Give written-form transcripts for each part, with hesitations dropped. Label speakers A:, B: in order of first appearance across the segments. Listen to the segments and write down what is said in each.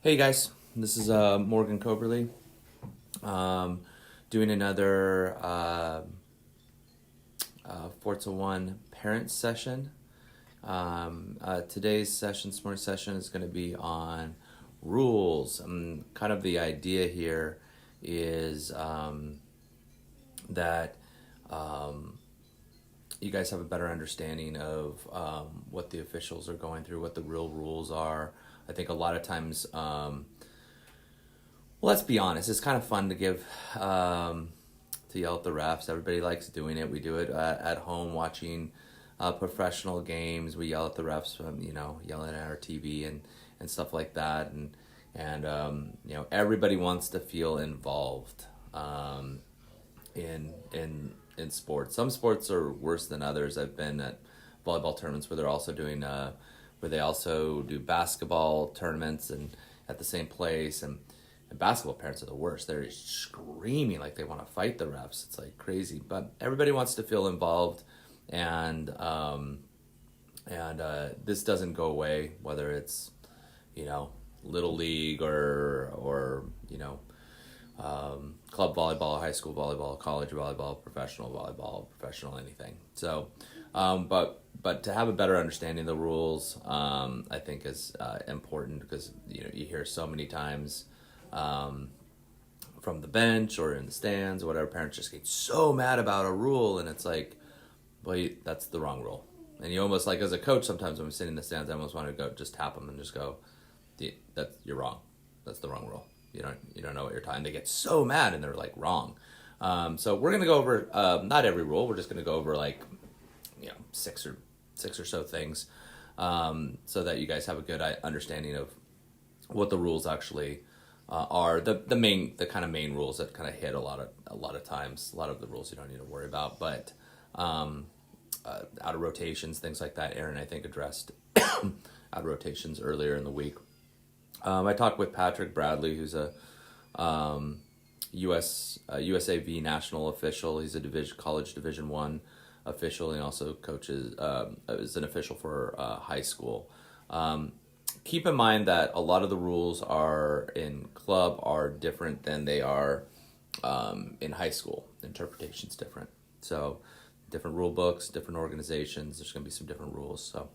A: Hey guys, this is Morgan Coberly, doing another Forza One parent session. Today's session, this morning's session, is going to be on rules. Kind of the idea here is that you guys have a better understanding of what the officials are going through, what the real rules are. I think a lot of times, well, let's be honest, it's kind of fun to to yell at the refs. Everybody likes doing it. We do it at home watching professional games. We yell at the refs, yelling at our TV and stuff like that. And everybody wants to feel involved in sports. Some sports are worse than others. I've been at volleyball tournaments where they're also doing where they also do basketball tournaments and at the same place, and basketball parents are the worst. They're screaming like they want to fight the refs. It's like crazy, but everybody wants to feel involved, and this doesn't go away, whether it's little league or club volleyball, high school volleyball, college volleyball, professional anything. So, but to have a better understanding of the rules, I think is important, because you hear so many times from the bench or in the stands or whatever, parents just get so mad about a rule, and it's like, well, that's the wrong rule. And you almost, like, as a coach, sometimes when I'm sitting in the stands, I almost want to go just tap them and just go, you're wrong. That's the wrong rule. You don't know what you're talking. They get so mad and they're like wrong. So we're gonna go over not every rule. We're just gonna go over six or so things, so that you guys have a good understanding of what the rules actually are. The kind of main rules that kind of hit a lot of times. A lot of the rules you don't need to worry about, but out of rotations, things like that. Aaron, I think, addressed out of rotations earlier in the week. I talked with Patrick Bradley, who's a USAV national official. He's a college Division I official, and also coaches is an official for high school. Keep in mind that a lot of the rules in club are different than they are in high school. Interpretation's different. So different rule books, different organizations, there's going to be some different rules. So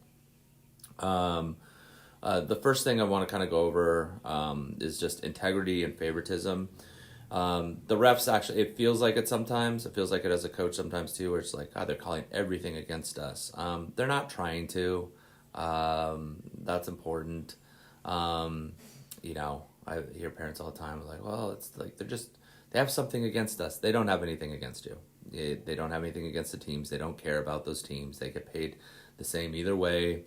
A: the first thing I want to kind of go over is just integrity and favoritism. The refs, actually, it feels like it sometimes. It feels like it as a coach sometimes too, where it's like, they're calling everything against us. They're not trying to. That's important. I hear parents all the time like, well, it's like they have something against us. They don't have anything against you. They don't have anything against the teams. They don't care about those teams. They get paid the same either way.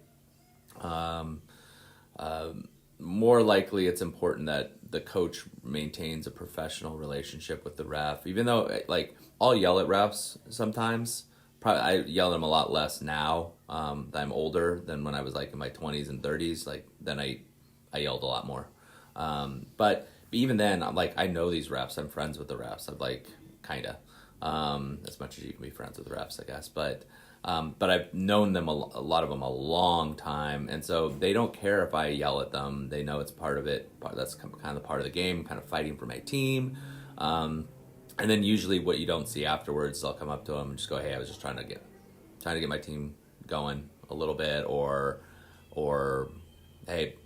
A: More likely, it's important that the coach maintains a professional relationship with the ref, even though, like, I'll yell at refs sometimes. Probably I yell at them a lot less now that I'm older than when I was, like, in my 20s and 30s. Like, then I yelled a lot more. But even then, I'm like, I know these refs. I'm friends with the refs. I'm like, kind of, as much as you can be friends with refs, I guess. But I've known them, a lot of them, a long time, and so they don't care if I yell at them. They know it's part of it. That's kind of part of the game, kind of fighting for my team. And then usually what you don't see afterwards, I'll come up to them and just go, "Hey, I was just trying to get my team going a little bit," or "Hey,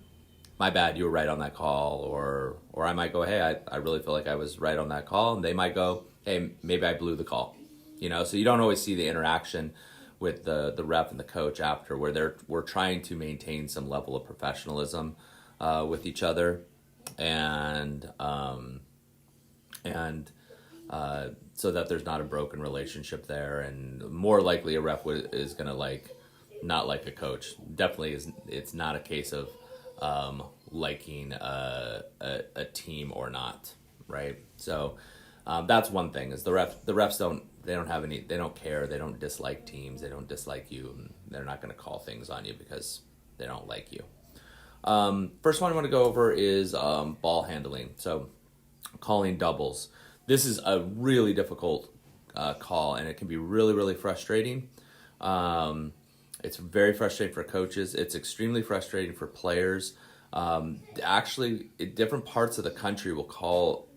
A: my bad, you were right on that call," or I might go, "Hey, I really feel like I was right on that call," and they might go, "Hey, maybe I blew the call." So you don't always see the interaction with the ref and the coach after, where we're trying to maintain some level of professionalism with each other, and so that there's not a broken relationship there. And more likely, a ref is gonna not like a coach. Definitely it's not a case of liking a team or not, right? So that's one thing, is the refs don't care. They don't dislike teams. They don't dislike you. And they're not going to call things on you because they don't like you. First one I want to go over is ball handling. So calling doubles. This is a really difficult call, and it can be really, really frustrating. It's very frustrating for coaches. It's extremely frustrating for players. Actually, different parts of the country will call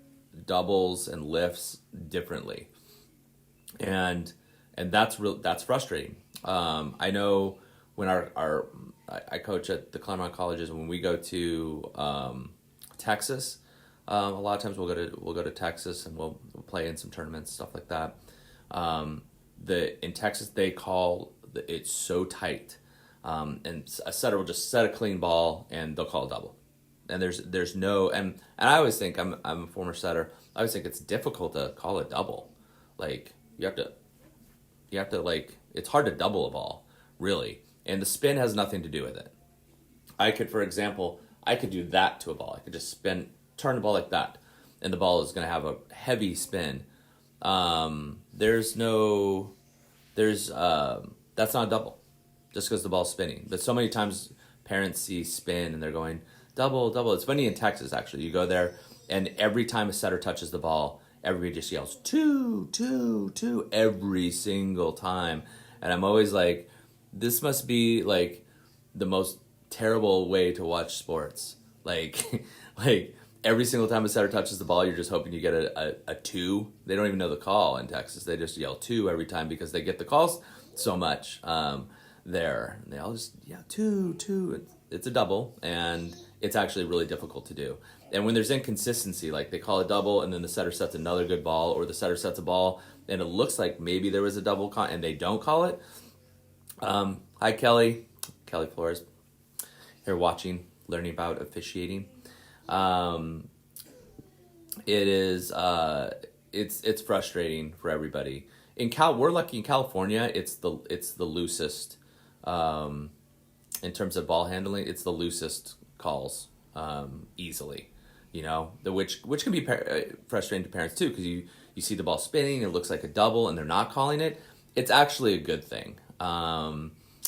A: doubles and lifts differently, and that's frustrating. I know when I coach at the Claremont colleges, and when we go to Texas, a lot of times we'll go to Texas and we'll play in some tournaments, stuff like that. In Texas they call it's so tight, and a setter will just set a clean ball and they'll call a double, and there's no and I always think I'm a former setter. I always think it's difficult to call a double, like you have to like it's hard to double a ball really, and the spin has nothing to do with it. For example, I could do that to a ball. I could just turn the ball like that, and the ball is going to have a heavy spin. That's not a double, just because the ball's spinning. But so many times parents see spin and they're going double, double. It's funny in Texas actually. You go there and every time a setter touches the ball, everybody just yells two, two, two every single time, and I'm always like, this must be like the most terrible way to watch sports. Like, like every single time a setter touches the ball, you're just hoping you get a two. They don't even know the call in Texas. They just yell two every time because they get the calls so much there. And they all just yell two, two. It's a double, and it's actually really difficult to do. And when there's inconsistency, like they call a double and then the setter sets another good ball, or the setter sets a ball and it looks like maybe there was a double and they don't call it. Hi, Kelly Flores, here watching, learning about officiating. It is it's frustrating for everybody. We're lucky in California. It's the loosest in terms of ball handling. It's the loosest calls easily. Which can be frustrating to parents too, because you see the ball spinning, it looks like a double, and they're not calling it. It's actually a good thing.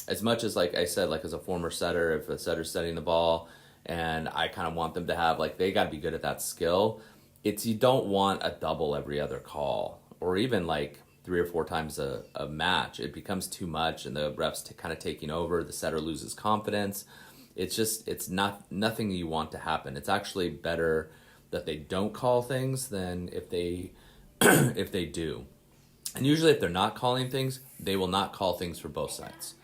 A: As much as, like I said, like as a former setter, if a setter's setting the ball and I kind of want them to have, like, they got to be good at that skill. You don't want a double every other call, or even like 3 or 4 times a match. It becomes too much, and the refs kind of taking over. The setter loses confidence. It's nothing you want to happen. It's actually better that they don't call things than if they if they do. And usually if they're not calling things, they will not call things for both sides.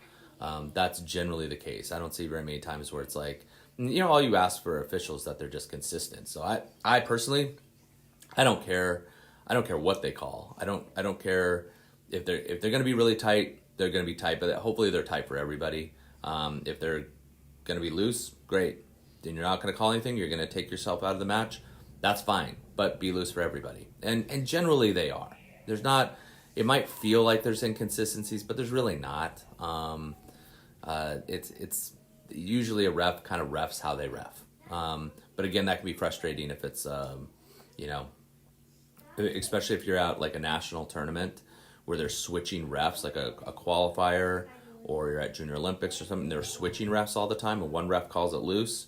A: That's generally the case. I don't see very many times where it's like, all you ask for officials that they're just consistent. So I personally, I don't care what they call. I don't care if they're going to be really tight, they're going to be tight, but hopefully they're tight for everybody. If they're going to be loose, great. Then you're not going to call anything, you're going to take yourself out of the match. That's fine, but be loose for everybody. And generally they are. It might feel like there's inconsistencies, but there's really not. It's usually a ref kind of refs how they ref. But again, that can be frustrating if it's, especially if you're at like a national tournament where they're switching refs, like a qualifier, or you're at Junior Olympics or something, they're switching refs all the time, and one ref calls it loose.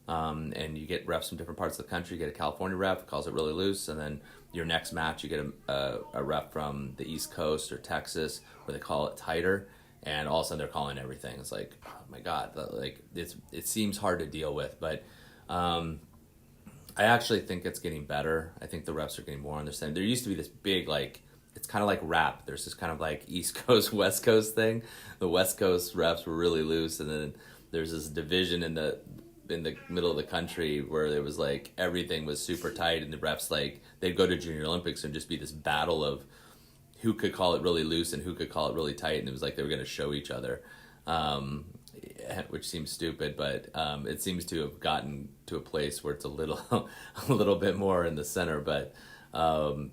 A: And you get refs from different parts of the country. You get a California ref, calls it really loose, and then your next match you get a ref from the East Coast or Texas where they call it tighter, and all of a sudden they're calling everything. It's like, oh my God, like it seems hard to deal with, but I actually think it's getting better. I think the refs are getting more understanding. There used to be this big, like, it's kind of like rap. There's this kind of like East Coast, West Coast thing. The West Coast refs were really loose, and then there's this division in the middle of the country where it was like everything was super tight, and the refs, like, they'd go to Junior Olympics and just be this battle of who could call it really loose and who could call it really tight, and it was like they were going to show each other, which seems stupid, but it seems to have gotten to a place where it's a little bit more in the center, but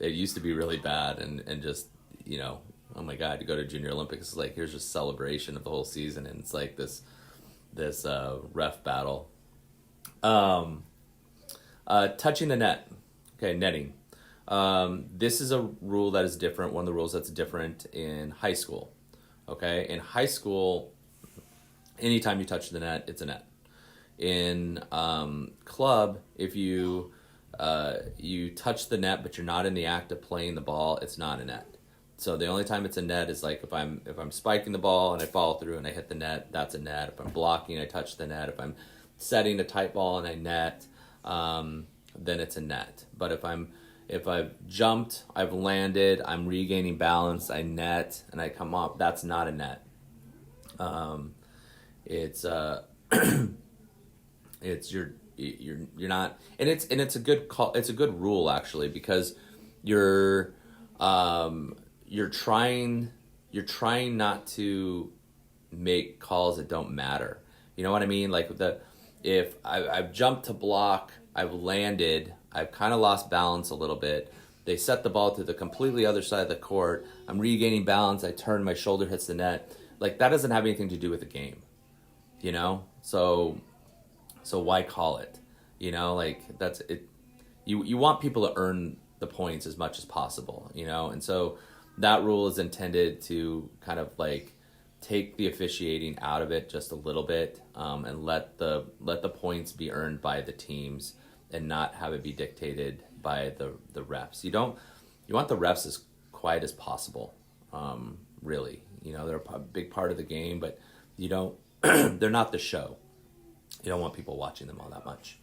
A: it used to be really bad, and just, oh my God, to go to Junior Olympics is like, here's just celebration of the whole season, and it's like this ref battle. Touching the net. Okay, netting. This is a rule that is different. One of the rules that's different in high school. Okay, in high school, anytime you touch the net, it's a net. In club, if you touch the net but you're not in the act of playing the ball, it's not a net. So the only time it's a net is like if I'm spiking the ball and I follow through and I hit the net, that's a net. If I'm blocking, I touch the net. If I'm setting a tight ball and I net, then it's a net. But if I've jumped, I've landed, I'm regaining balance, I net, and I come up, that's not a net. It's it's you're not, and it's a good call. It's a good rule actually, because you're trying not to make calls that don't matter. You know what I mean? Like if I've jumped to block, I've landed, I've kind of lost balance a little bit. They set the ball to the completely other side of the court. I'm regaining balance. I turn, my shoulder hits the net. Like, that doesn't have anything to do with the game, you know? So why call it? You know, like, that's it. You want people to earn the points as much as possible, you know? And so that rule is intended to kind of like take the officiating out of it just a little bit, and let the points be earned by the teams and not have it be dictated by the refs. You want the refs as quiet as possible, really. You know, they're a big part of the game, but you don't they're not the show. You don't want people watching them all that much.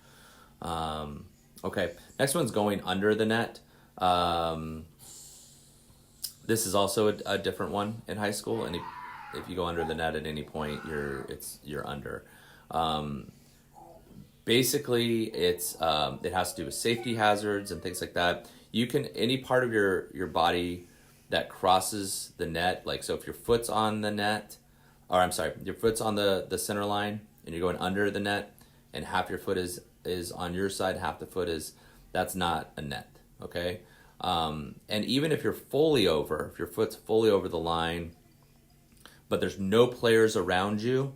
A: Okay, next one's going under the net. This is also a different one in high school, and if you go under the net at any point, you're under. Basically, it has to do with safety hazards and things like that. You can, any part of your body that crosses the net, like, so if your foot's on the net, or I'm sorry, your foot's on the center line and you're going under the net, and half your foot is on your side, half the foot is, that's not a net, okay? And even if you're fully over, if your foot's fully over the line, but there's no players around you,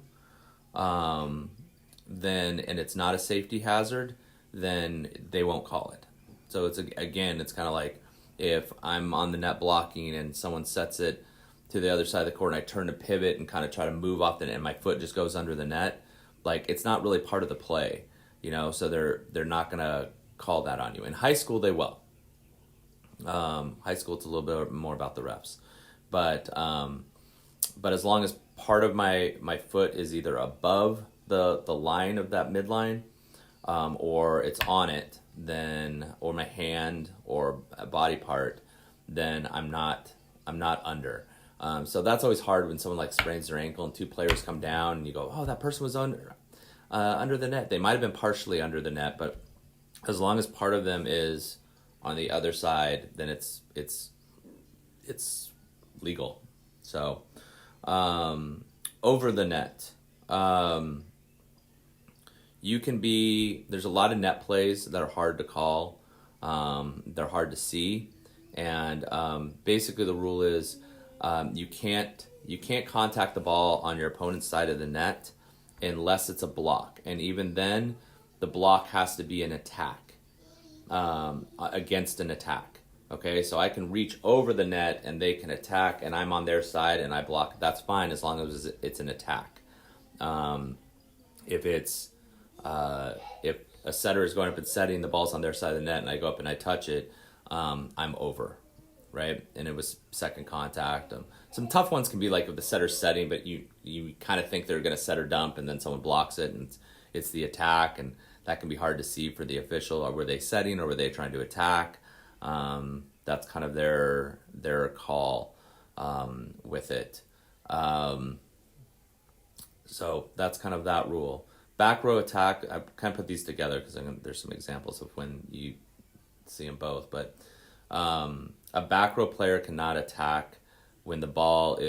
A: then, and it's not a safety hazard, then they won't call it. So it's kind of like if I'm on the net blocking and someone sets it to the other side of the court and I turn to pivot and kind of try to move off the net and my foot just goes under the net, like, it's not really part of the play, you know, so they're not going to call that on you. In high school, they will. High school, it's a little bit more about the refs. But as long as part of my foot is either above the line of that midline, or it's on it, then, or my hand or a body part, then I'm not under. So that's always hard when someone like sprains their ankle and two players come down and you go, oh, that person was under the net. They might have been partially under the net, but as long as part of them is on the other side, then it's legal. So over the net, there's a lot of net plays that are hard to call. They're hard to see, and basically the rule is you can't contact the ball on your opponent's side of the net unless it's a block, and even then the block has to be an attack, against an attack. Okay, so I can reach over the net and they can attack and I'm on their side and I block. That's fine as long as it's an attack. If a setter is going up and setting, the ball's on their side of the net and I go up and I touch it, I'm over, right? And it was second contact. Some tough ones can be like if the setter's setting, but you kind of think they're going to set or dump and then someone blocks it and it's the attack, and that can be hard to see for the official. Or were they setting or were they trying to attack? That's kind of their call with it. So that's kind of that rule. Back row attack, I kind of put these together because there's some examples of when you see them both. But a back row player cannot attack when the ball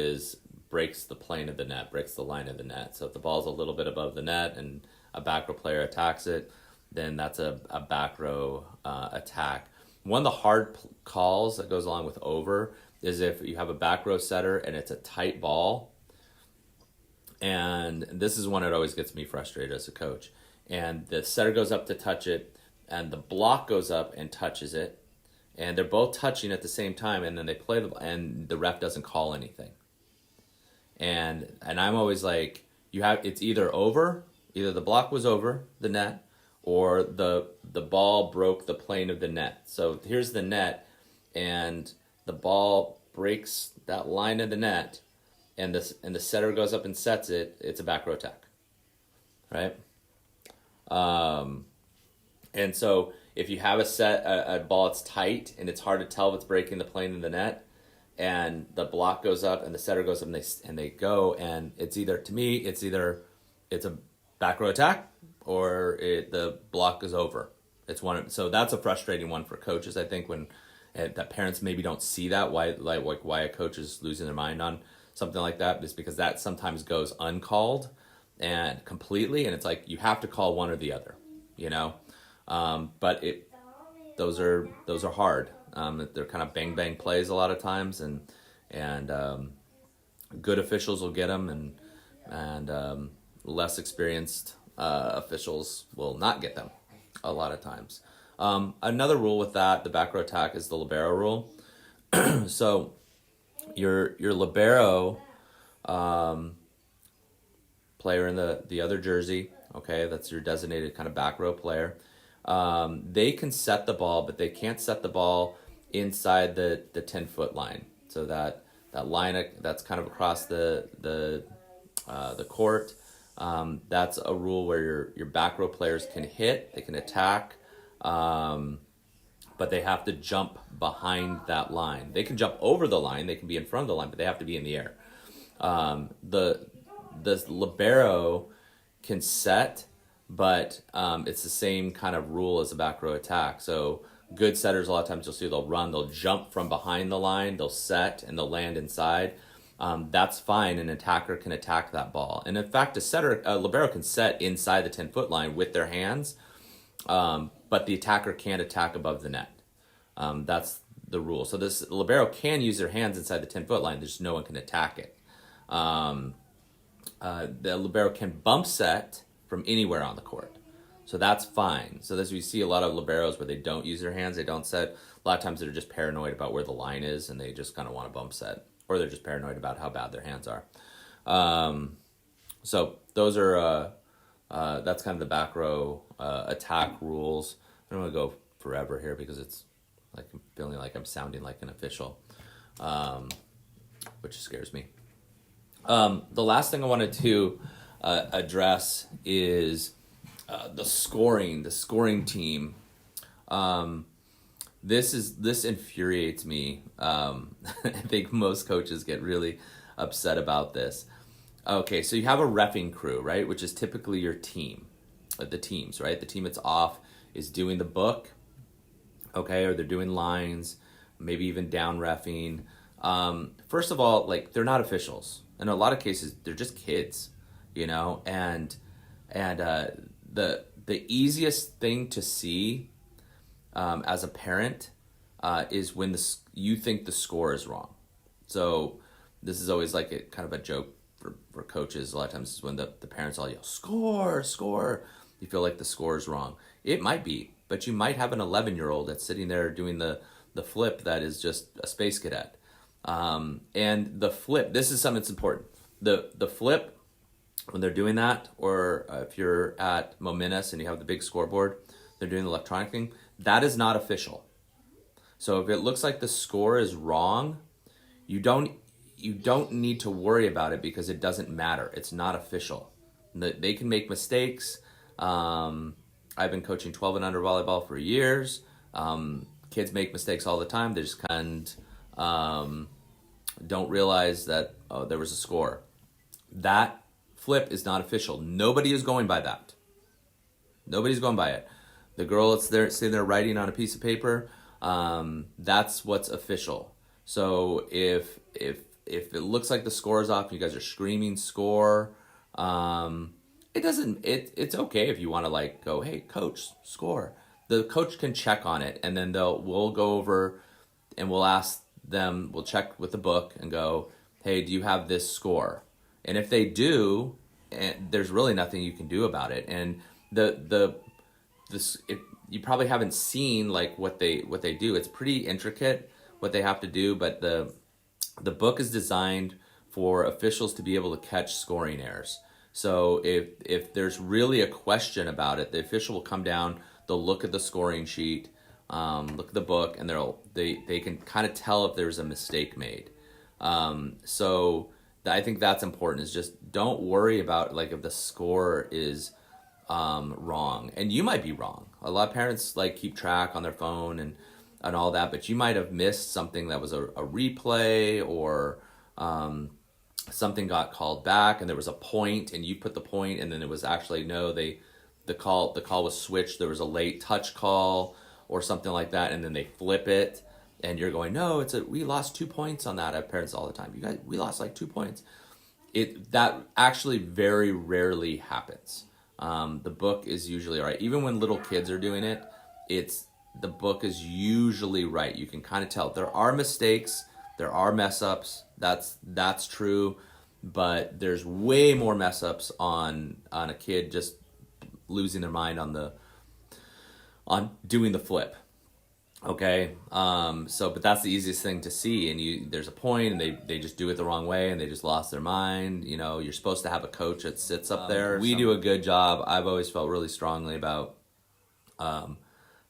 A: breaks the plane of the net, breaks the line of the net. So if the ball's a little bit above the net and a back row player attacks it, then that's a back row attack. One of the hard calls that goes along with over is if you have a back row setter and it's a tight ball. And this is one that always gets me frustrated as a coach. And the setter goes up to touch it, and the block goes up and touches it, and they're both touching at the same time, and then they play and the ref doesn't call anything. And I'm always like, it's either over, either the block was over the net, or the ball broke the plane of the net. So here's the net, and the ball breaks that line of the net, and the setter goes up and sets it. It's a back row attack, right? And so if you have a ball that's tight and it's hard to tell if it's breaking the plane in the net, and the block goes up and the setter goes up and they go, and it's either, to me, it's a back row attack or the block is over. So that's a frustrating one for coaches, I think, when that parents maybe don't see that, why a coach is losing their mind on something like that, is because that sometimes goes uncalled and completely, and it's like you have to call one or the other, but those are hard. They're kind of bang plays a lot of times, and good officials will get them, and less experienced officials will not get them a lot of times. Another rule with that, the back row attack, is the Libero rule. So your Libero player in the other jersey, okay, that's your designated kind of back row player. They can set the ball, but they can't set the ball inside the 10-foot line. So that line that's kind of across the court, that's a rule where your back row players can hit, they can attack, but they have to jump behind that line. They can jump over the line, they can be in front of the line, but they have to be in the air. The Libero can set, but it's the same kind of rule as a back row attack. So good setters, a lot of times you'll see they'll jump from behind the line, they'll set, and they'll land inside. That's fine. An attacker can attack that ball. And in fact, a Libero can set inside the 10-foot line with their hands, but the attacker can't attack above the net. That's the rule. So this Libero can use their hands inside the 10-foot line, just no one can attack it. The Libero can bump set from anywhere on the court. So that's fine. So this, we see a lot of Liberos where they don't use their hands, they don't set. A lot of times they're just paranoid about where the line is and they just kind of want to bump set. Or they're just paranoid about how bad their hands are. So those are, that's kind of the back row attack rules. I don't want to go forever here because it's like I'm feeling like I'm sounding like an official, which scares me. The last thing I wanted to address is the scoring team. This infuriates me. I think most coaches get really upset about this. Okay, so you have a reffing crew, right, which is typically your team, the teams, right? The team that's off is doing the book, okay, or they're doing lines, maybe even down reffing. First of all, like, they're not officials. In a lot of cases, they're just kids, and the easiest thing to see as a parent is when you think the score is wrong. So this is always like kind of a joke for coaches. A lot of times is when the parents all yell, "Score, score." You feel like the score is wrong. It might be, but you might have an 11-year-old that's sitting there doing the flip that is just a space cadet. And the flip, this is something that's important. The flip, when they're doing that, or if you're at Momentus and you have the big scoreboard, they're doing the electronic thing, that is not official. So if it looks like the score is wrong, you don't need to worry about it because it doesn't matter. It's not official. They can make mistakes. I've been coaching 12 and under volleyball for years. Kids make mistakes all the time. They just kind of don't realize that there was a score. That flip is not official. Nobody is going by that. Nobody's going by it. The girl that's there sitting there writing on a piece of paper, that's what's official. So if it looks like the score is off, you guys are screaming score, it's okay if you want to like go, "Hey coach, score." The coach can check on it, and then we'll go over and we'll check with the book and go, "Hey, do you have this score?" And if they do, there's really nothing you can do about it. And you probably haven't seen like what they do. It's pretty intricate what they have to do, but the book is designed for officials to be able to catch scoring errors. So if there's really a question about it, the official will come down, they'll look at the scoring sheet, look at the book, and they can kind of tell if there's a mistake made. So I think that's important, is just don't worry about like if the score is wrong, and you might be wrong. A lot of parents like keep track on their phone and all that, but you might have missed something that was a replay, or something got called back and there was a point and you put the point, and then it was actually no, the call was switched. There was a late touch call or something like that, and then they flip it, and you're going, no, we lost 2 points on that. I have parents all the time. You guys, we lost like 2 points. That actually very rarely happens. The book is usually right. Even when little kids are doing it, the book is usually right. You can kind of tell. There are mistakes, there are mess ups. That's true, but there's way more mess ups on a kid just losing their mind on doing the flip. Okay, but that's the easiest thing to see, and there's a point, and they just do it the wrong way, and they just lost their mind. You're supposed to have a coach that sits up there. We do a good job. I've always felt really strongly about,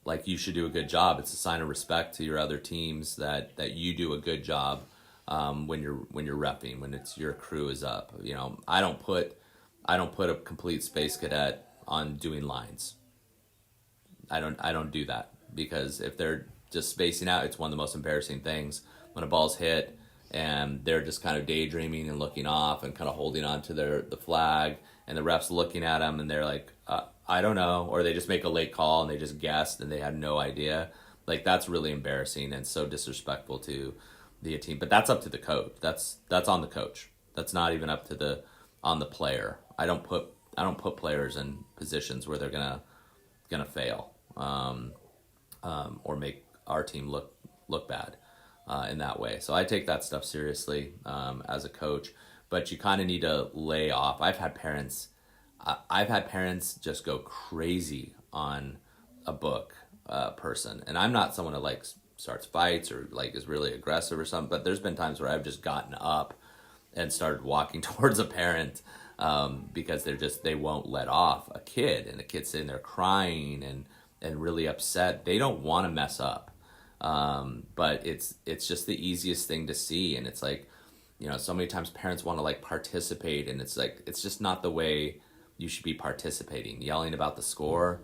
A: like, you should do a good job. It's a sign of respect to your other teams that you do a good job when you're reffing, when your crew is up. I don't put a complete space cadet on doing lines. I don't do that. Because if they're just spacing out, it's one of the most embarrassing things when a ball's hit and they're just kind of daydreaming and looking off and kind of holding on to the flag, and the ref's looking at them and they're like, I don't know, or they just make a late call and they just guessed and they had no idea. Like, that's really embarrassing and so disrespectful to the team. But that's up to the coach. That's on the coach. That's not even up to on the player. I don't put players in positions where they're gonna fail. Or make our team look bad in that way. So I take that stuff seriously as a coach, but you kind of need to lay off. I've had parents just go crazy on a book person, and I'm not someone that like starts fights or like is really aggressive or something, but there's been times where I've just gotten up and started walking towards a parent because they won't let off a kid, and the kid's sitting there crying and really upset. They don't want to mess up, but it's just the easiest thing to see. And it's like, so many times parents want to like participate, and it's like, it's just not the way you should be participating. Yelling about the score,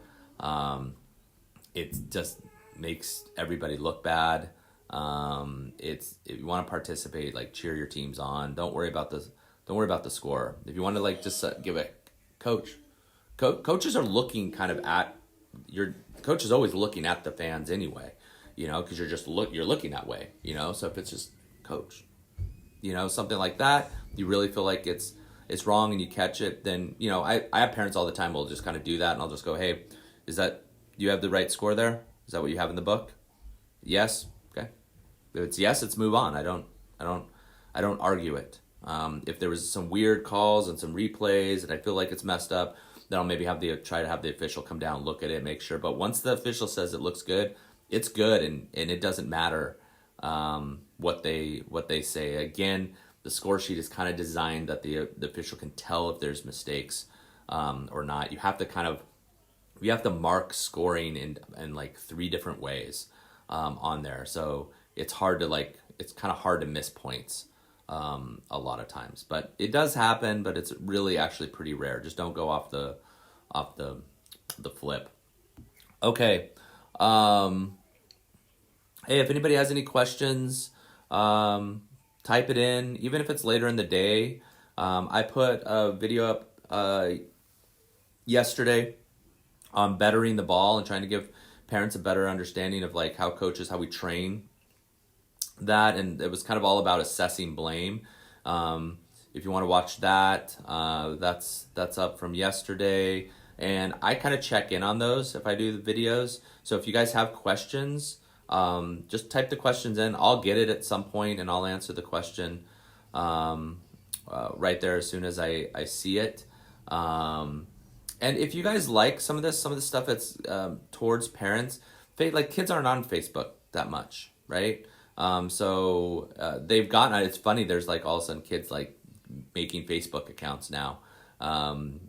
A: it just makes everybody look bad. If you want to participate, like, cheer your teams on. Don't worry about the score. If you want to like just give a coaches are looking kind of at your coach is always looking at the fans anyway, because you're looking that way, so if it's just coach, something like that, you really feel like it's wrong and you catch it, then, I have parents all the time will just kind of do that, and I'll just go, hey, you have the right score there? Is that what you have in the book? Yes. Okay. If it's yes, let's move on. I don't argue it. If there was some weird calls and some replays and I feel like it's messed up, then I'll maybe try to have the official come down, look at it, make sure. But once the official says it looks good, it's good, and it doesn't matter what they say. Again, the score sheet is kind of designed that the official can tell if there's mistakes or not. You have to mark scoring in like 3 different ways on there. So it's kind of hard to miss points a lot of times, but it does happen, but it's really actually pretty rare. Just don't go off the flip. Okay. Hey, if anybody has any questions, type it in, even if it's later in the day. I put a video up yesterday on bettering the ball and trying to give parents a better understanding of like how we train that, and it was kind of all about assessing blame. If you want to watch that, that's up from yesterday, and I kind of check in on those if I do the videos. So if you guys have questions, just type the questions in. I'll get it at some point and I'll answer the question right there as soon as I see it. And if you guys like some of the stuff that's towards parents, like, kids aren't on Facebook that much, right? So they've gotten, it's funny, there's like all of a sudden kids like making Facebook accounts now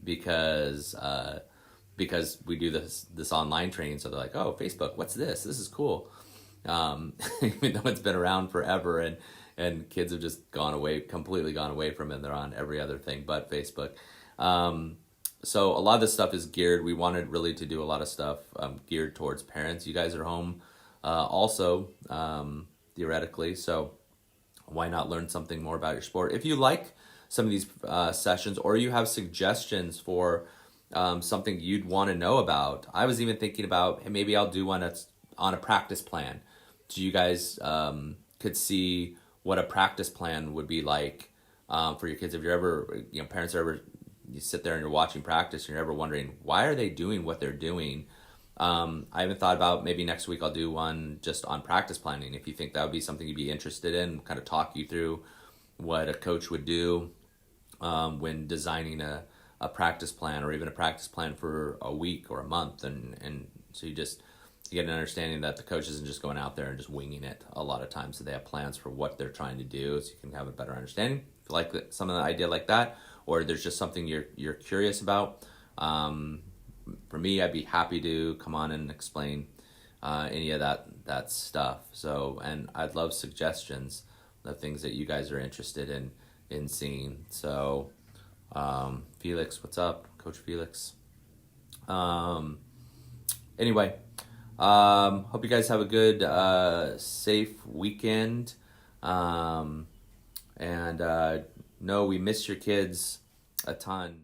A: because we do this online training. So they're like, oh, Facebook, what's this? This is cool. Even though it's been around forever, and kids have just completely gone away from it. They're on every other thing but Facebook. So a lot of this stuff is geared. We wanted really to do a lot of stuff geared towards parents. You guys are home also, theoretically. So why not learn something more about your sport? If you like some of these sessions, or you have suggestions for something you'd want to know about, I was even thinking about, hey, maybe I'll do one that's on a practice plan. So you guys could see what a practice plan would be like for your kids. If you're ever, parents are ever, you sit there and you're watching practice and you're ever wondering, why are they doing what they're doing? I haven't thought about, maybe next week I'll do one just on practice planning. If you think that would be something you'd be interested in, kind of talk you through what a coach would do when designing a practice plan, or even a practice plan for a week or a month. And so you get an understanding that the coach isn't just going out there and just winging it a lot of times. So they have plans for what they're trying to do, so you can have a better understanding. If you like some of the idea like that, or there's just something you're curious about, for me, I'd be happy to come on and explain any of that stuff. So, and I'd love suggestions of things that you guys are interested in seeing. So, Felix, what's up, Coach Felix? Anyway, hope you guys have a good, safe weekend. And no, we miss your kids a ton.